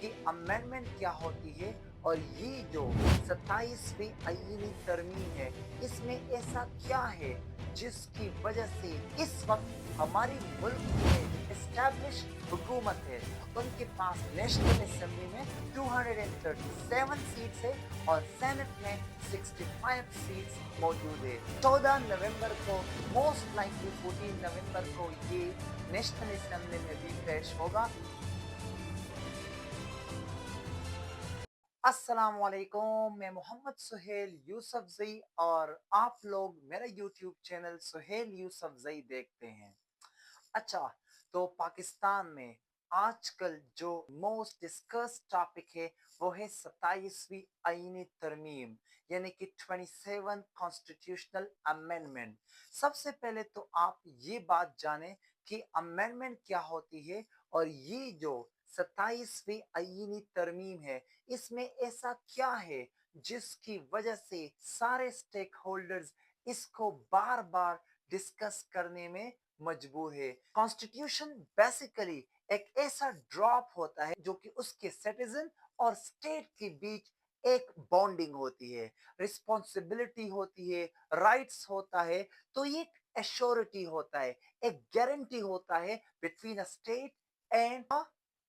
कि अमेंडमेंट क्या होती है और ये जो 27वीं आईनी तरमीम है, इसमें ऐसा क्या है जिसकी वजह से इस वक्त हमारी मुल्क में जो एस्टैब्लिश हुकूमत है, उनके पास नेशनल असेंबली में 237 सीट्स है और सेनेट में 65 सीट्स मौजूद है। 14 नवंबर को मोस्ट लाइकली 14 नवंबर को ये नेशनल असेंबली में भी पेश होगा। अस्सलाम वालेकुम, मैं मोहम्मद सुहेल यूसुफजई और आप लोग मेरा यूट्यूब चैनल सुहेल यूसुफजई देखते हैं। अच्छा, तो पाकिस्तान में आजकल जो मोस्ट डिस्कस टॉपिक है वो है 27वीं आईनी तरमीम, यानी कि 27 कॉन्स्टिट्यूशनल अमेंडमेंट। सबसे पहले तो आप ये बात जानें कि अमेंडमेंट क्या होती है और ये जो 27वीं आईनी तरमीम है, इसमें ऐसा क्या है जिसकी वजह से सारे स्टेक होल्डर्स इसको बार बार डिस्कस करने में मजबूर है। कॉन्स्टिट्यूशन बेसिकली एक ऐसा ड्रॉप होता है जो कि उसके सिटीजन और स्टेट के बीच एक बॉन्डिंग होती है, रिस्पॉन्सिबिलिटी होती है, राइट्स होता है। तो ये एक एश्योरिटी होता है, एक गारंटी होता है between a state and a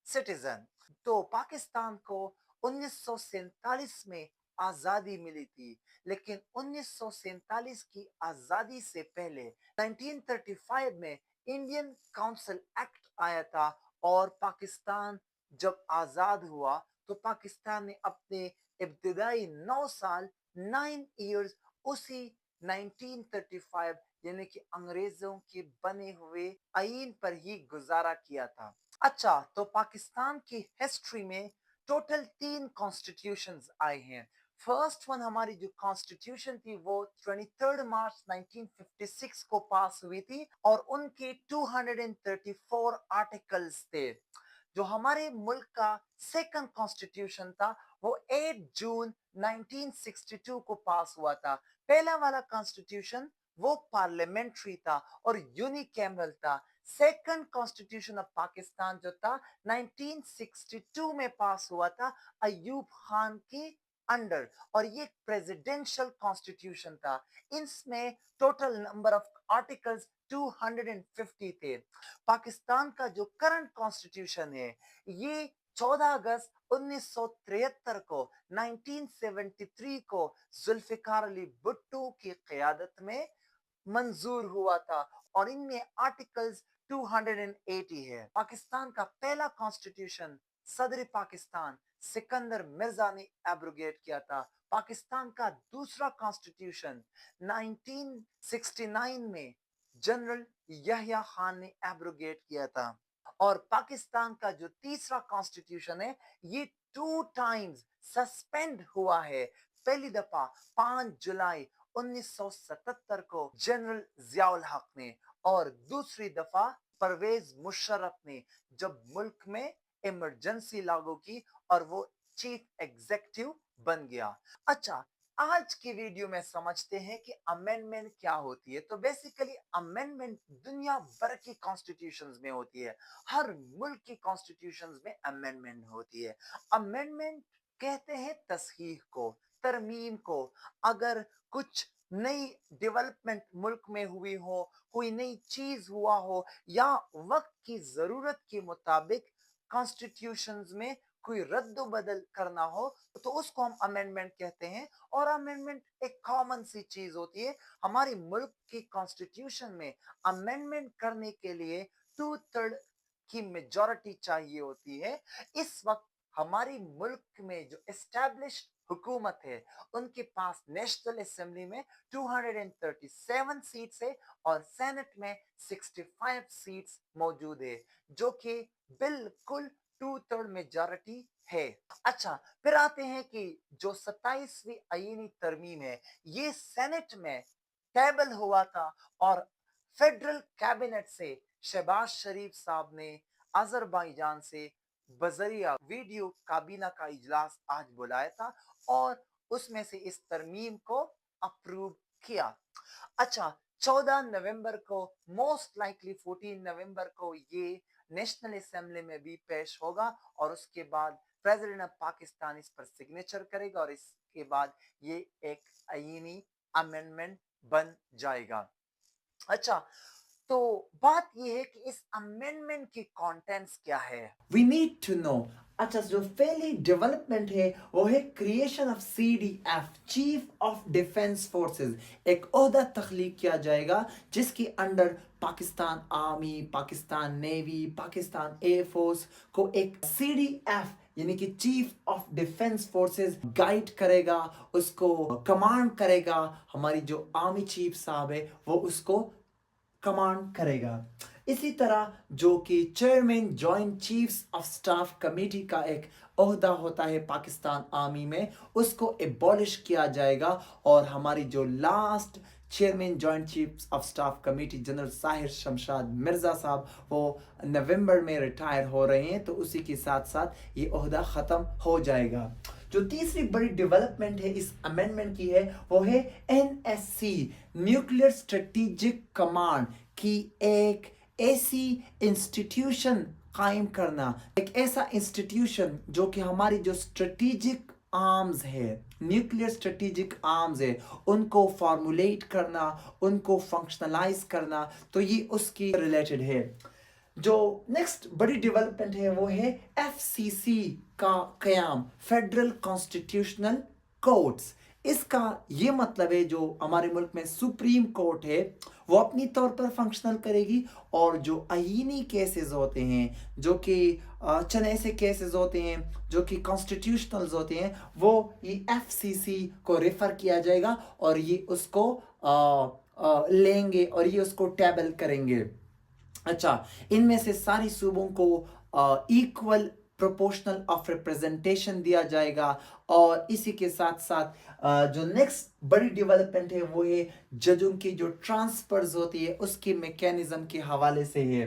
citizen. तो पाकिस्तान को 1947 में आजादी मिली थी, लेकिन 1947 की आजादी से पहले 1935 में इंडियन काउंसिल एक्ट आया था और पाकिस्तान जब आजाद हुआ तो पाकिस्तान ने अपने इब्तिदाई 9 साल 9 इयर्स उसी 1935 यानी कि अंग्रेजों के बने हुए आईन पर ही गुजारा किया था। अच्छा, तो पाकिस्तान की हिस्ट्री में टोटल 3 कॉन्स्टिट्यूशंस आए हैं। फर्स्ट वन हमारी जो कॉन्स्टिट्यूशन थी वो 23 मार्च 1956 को पास हुई थी और उनके 234 आर्टिकल्स थे। जो हमारे मुल्क का सेकंड कॉन्स्टिट्यूशन था वो 8 जून 1962 को पास हुआ था। पहला वाला कॉन्स्टिट्यूशन वो पार्लियामेंट्री था और यूनिकैमरल था। सेकंड कॉन्स्टिट्यूशन ऑफ पाकिस्तान जो था 1962 में पास हुआ था अयूब खान के अंडर और ये प्रेसिडेंशियल कॉन्स्टिट्यूशन था। इसमें टोटल नंबर ऑफ आर्टिकल्स 250 थे। पाकिस्तान का जो करंट कॉन्स्टिट्यूशन है ये 14 अगस्त 1973 को 1973 को जुल्फिकार अली भुट्टो की क़यादत में मंजूर हुआ था और इनमें आर्टिकल्स 280 है। पाकिस्तान का पहला कॉन्स्टिट्यूशन सदर पाकिस्तान सिकंदर मिर्जा ने एब्रोगेट किया था। पाकिस्तान का दूसरा कॉन्स्टिट्यूशन 1969 में जनरल यहिया खान ने एब्रोगेट किया था और पाकिस्तान का जो तीसरा कॉन्स्टिट्यूशन है ये 2 टाइम्स सस्पेंड हुआ है। पहली दफा 5 जुलाई 1977 को जनरल जियाउल हक ने और दूसरी दफा परवेज मुशर्रफ ने जब मुल्क में इमरजेंसी लागू की और वो चीफ एग्जीक्यूटिव बन गया। अच्छा, आज की वीडियो में समझते हैं कि अमेंडमेंट क्या होती है। तो बेसिकली अमेंडमेंट दुनिया भर की कॉन्स्टिट्यूशंस में होती है, हर मुल्क की कॉन्स्टिट्यूशंस में अमेंडमेंट होती है। अमेंडमेंट कहते हैं तस्हीह को, तरमीम को। अगर कुछ नई डेवलपमेंट मुल्क में हुई हो, कोई नई चीज हुआ हो या वक्त की जरूरत के मुताबिक कॉन्स्टिट्यूशंस में कोई रद्द बदल करना हो तो उसको हम अमेंडमेंट कहते हैं। और अमेंडमेंट एक कॉमन सी चीज होती है। हमारी मुल्क की कॉन्स्टिट्यूशन में अमेंडमेंट करने के लिए 2/3 की मेजॉरिटी चाहिए होती है। इस वक्त हमारी मुल्क में जो एस्टैब्लिश हुकूमत है उनके पास नेशनल असेंबली में 237 सीट्स है और सेनेट में 65 सीट्स मौजूद है, जो कि बिल्कुल 2/3 मेजॉरिटी है। अच्छा, फिर आते हैं कि जो 27वीं आईनी तरमीम है ये सेनेट में टेबल हुआ था और फेडरल कैबिनेट से शहबाज शरीफ साहब ने अजरबैजान से बजरिया वीडियो काबीना का इजलास आज बुलाया था और उसमें से इस तरमीम को अप्रूव किया। अच्छा, 14 नवंबर को मोस्ट लाइकली 14 नवंबर को ये नेशनल असेंबली में भी पेश होगा और उसके बाद प्रेसिडेंट ऑफ पाकिस्तान इस पर सिग्नेचर करेगा और इसके बाद ये एक आईनी अमेंडमेंट बन जाएगा। अच्छा, तो बात ये है कि इस अमेंडमेंट की कंटेंट्स क्या है? We need to know. अच्छा, जो पहली डेवलपमेंट है वो है creation of CDF, chief of defence forces. एक ओहदा तख्लीक किया जाएगा जिसके under Pakistan army, Pakistan navy, Pakistan air force को एक CDF यानी कि chief of defence forces guide करेगा, उसको कमांड करेगा। हमारी जो आर्मी चीफ साहब है वो उसको कमांड करेगा। इसी तरह जो कि chairman joint chiefs of staff committee का एक ओहदा होता है पाकिस्तान आर्मी में, उसको एबॉलिश किया जाएगा और हमारी जो last chairman joint chiefs of staff committee general Sahir Shamshad Mirza साहब वो नवंबर में रिटायर हो रहे हैं, तो उसी के साथ साथ ये ओहदा ख़त्म हो जाएगा। जो तीसरी बड़ी डेवलपमेंट है इस अमेंडमेंट की है वो है NSC, न्यूक्लियर स्ट्रेटेजिक कमांड की एक ऐसी इंस्टीट्यूशन कायम करना, एक ऐसा इंस्टीट्यूशन जो कि हमारी जो स्ट्रेटेजिक आर्म्स है, न्यूक्लियर स्ट्रेटेजिक आर्म्स है, उनको फॉर्मुलेट करना, उनको फंक्शनलाइज करना, तो ये उसकी रिलेटेड है। जो नेक्स्ट बड़ी डेवलपमेंट है वो है FCC का कयाम, फेडरल कॉन्स्टिट्यूशनल कोर्ट्स। इसका ये मतलब है जो हमारे मुल्क में सुप्रीम कोर्ट है वो अपनी तौर पर फंक्शनल करेगी और जो आईनी केसेस होते हैं, जो कि चंद ऐसे केसेस होते हैं जो कि कॉन्स्टिट्यूशनल्स होते हैं, वो ये FCC को रेफर किया जाएगा और ये उसको लेंगे और ये उसको टेबल करेंगे। अच्छा, इनमें से सारी सूबों को इक्वल प्रोपोर्शनल ऑफ रिप्रेजेंटेशन दिया जाएगा और इसी के साथ साथ जो नेक्स्ट बड़ी डेवलपमेंट है वो है जजों की जो ट्रांसफर्स होती है उसकी मैकेनिज्म के हवाले से है।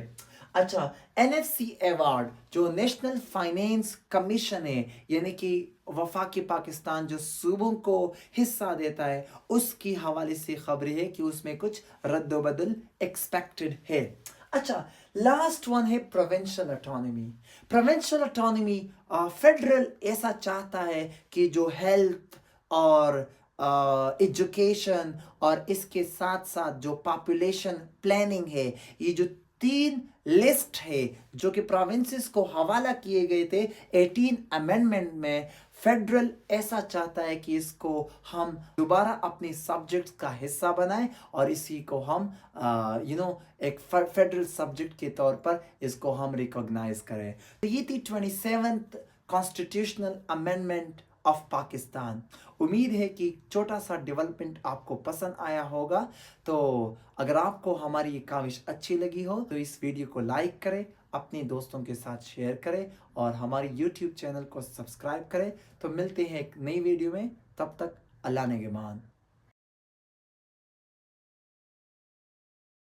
अच्छा, NFC अवार्ड जो नेशनल फाइनेंस कमीशन है यानी कि वफाकी पाकिस्तान जो सूबों को हिस्सा देता है उसकी हवाले से खबर है कि उसमें कुछ रद्दोबदल एक्सपेक्टेड है। अच्छा, लास्ट वन है provincial autonomy. Provincial autonomy federal ऐसा चाहता है कि जो हेल्थ और एजुकेशन और इसके साथ साथ जो पॉपुलेशन प्लानिंग है, ये जो 3 लिस्ट है जो कि प्रोविंसेस को हवाला किए गए थे 18 अमेंडमेंट में, फेडरल ऐसा चाहता है कि इसको हम दोबारा अपने सब्जेक्ट्स का हिस्सा बनाएं और इसी को हम एक फेडरल सब्जेक्ट के तौर पर इसको हम रिकॉग्नाइज करें। तो ये थी 27th constitutional amendment of Pakistan. उम्मीद है कि छोटा सा डेवलपमेंट आपको पसंद आया होगा। तो अगर आपको हमारी ये काविश अच्छी लगी हो तो इस वीडियो को लाइक करें, अपने दोस्तों के साथ शेयर करें और हमारे YouTube चैनल को सब्सक्राइब करें। तो मिलते हैं एक नई वीडियो में, तब तक अल्लाह नेगेबान।